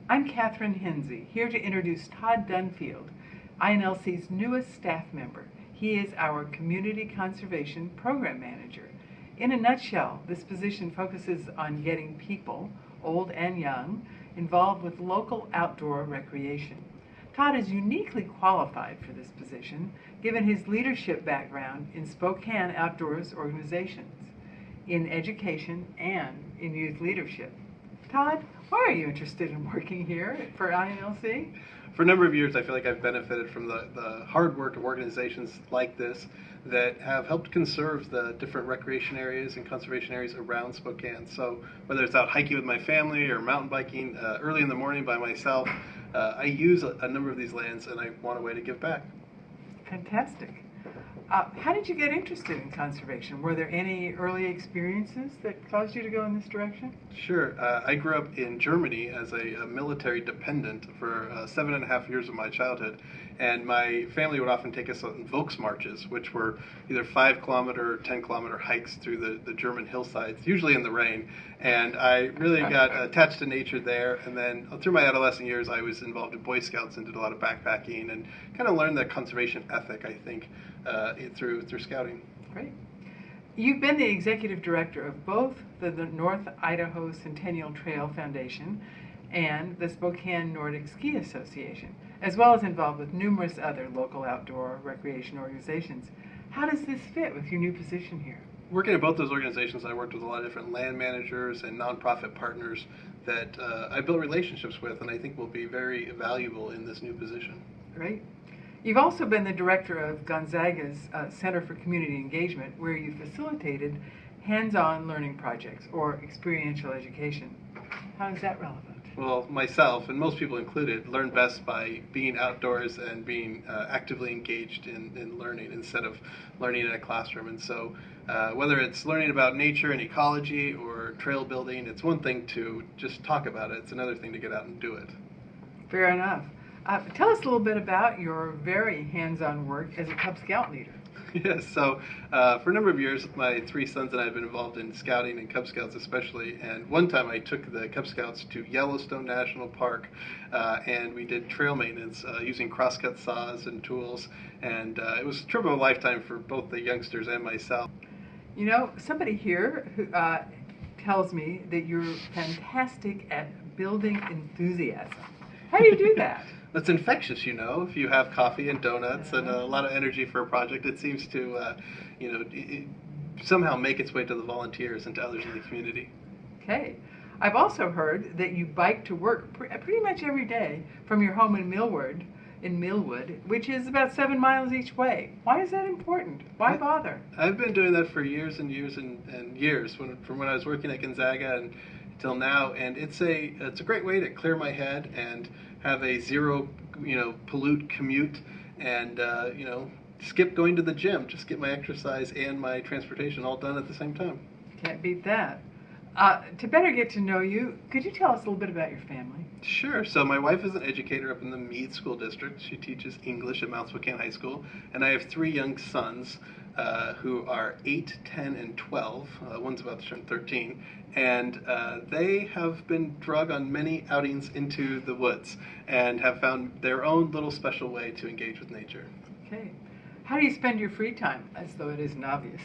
I'm Catherine Hensey, here to introduce Todd Dunfield, INLC's newest staff member. He is our Community Conservation Program Manager. In a nutshell, this position focuses on getting people, old and young, involved with local outdoor recreation. Todd is uniquely qualified for this position, given his leadership background in Spokane outdoors organizations, in education, and in youth leadership. Todd, why are you interested in working here for INLC? For a number of years, I feel like I've benefited from the hard work of organizations like this that have helped conserve the different recreation areas and conservation areas around Spokane. So whether it's out hiking with my family or mountain biking early in the morning by myself, I use a number of these lands, and I want a way to give back. Fantastic. How did you get interested in conservation? Were there any early experiences that caused you to go in this direction? Sure. I grew up in Germany as a military dependent for 7.5 years of my childhood, and my family would often take us on Volksmarches, which were either 5-kilometer or 10-kilometer hikes through the German hillsides, usually in the rain. And I really got attached to nature there. And then through my adolescent years, I was involved in Boy Scouts and did a lot of backpacking and kind of learned that conservation ethic, I think, through scouting. Great. You've been the executive director of both the North Idaho Centennial Trail Foundation and the Spokane Nordic Ski Association, as well as involved with numerous other local outdoor recreation organizations. How does this fit with your new position here? Working at both those organizations, I worked with a lot of different land managers and nonprofit partners that I built relationships with, and I think will be very valuable in this new position. Great. You've also been the director of Gonzaga's Center for Community Engagement, where you facilitated hands-on learning projects or experiential education. How is that relevant? Well, myself, and most people included, learn best by being outdoors and being actively engaged in learning instead of learning in a classroom. And so whether it's learning about nature and ecology or trail building, it's one thing to just talk about it. It's another thing to get out and do it. Fair enough. Tell us a little bit about your very hands-on work as a Cub Scout leader. Yes, so for a number of years, my 3 sons and I have been involved in scouting and Cub Scouts especially, and one time I took the Cub Scouts to Yellowstone National Park, and we did trail maintenance using crosscut saws and tools, and it was a trip of a lifetime for both the youngsters and myself. You know, somebody here who, tells me that you're fantastic at building enthusiasm. How do you do that? It's infectious, you know. If you have coffee and donuts and a lot of energy for a project, it seems to, somehow make its way to the volunteers and to others in the community. Okay. I've also heard that you bike to work pretty much every day from your home in Millwood, which is about 7 miles each way. Why is that important? Why bother? I've been doing that for years and years and years, from when I was working at Gonzaga and till now, and it's a great way to clear my head and have a zero pollute commute and skip going to the gym, just get my exercise and my transportation all done at the same time. Can't beat that. To better get to know you, could you tell us a little bit about your family? Sure. So my wife is an educator up in the Meade School District. She teaches English at Mount Spokane High School, and I have 3 young sons who are 8, 10, and 12. One's about to turn 13. And they have been drug on many outings into the woods and have found their own little special way to engage with nature. Okay. How do you spend your free time, as though it isn't obvious?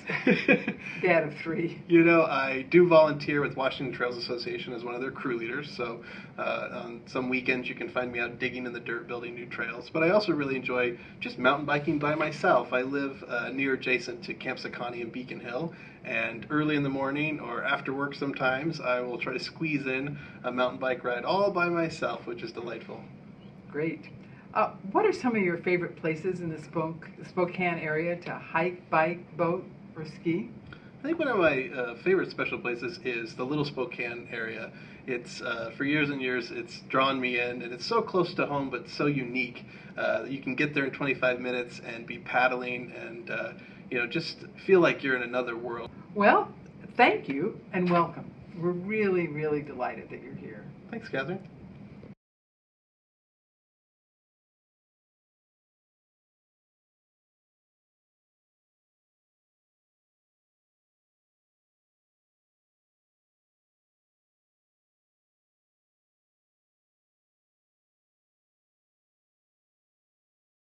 Dad of 3. You know, I do volunteer with Washington Trails Association as one of their crew leaders, so on some weekends you can find me out digging in the dirt, building new trails. But I also really enjoy just mountain biking by myself. I live near adjacent to Camp Saconnie and Beacon Hill, and early in the morning or after work sometimes I will try to squeeze in a mountain bike ride all by myself, which is delightful. Great. What are some of your favorite places in the Spokane area to hike, bike, boat, or ski? I think one of my favorite special places is the Little Spokane area. It's for years and years it's drawn me in, and it's so close to home but so unique. You can get there in 25 minutes and be paddling and just feel like you're in another world. Well, thank you and welcome. We're really, really delighted that you're here. Thanks, Catherine.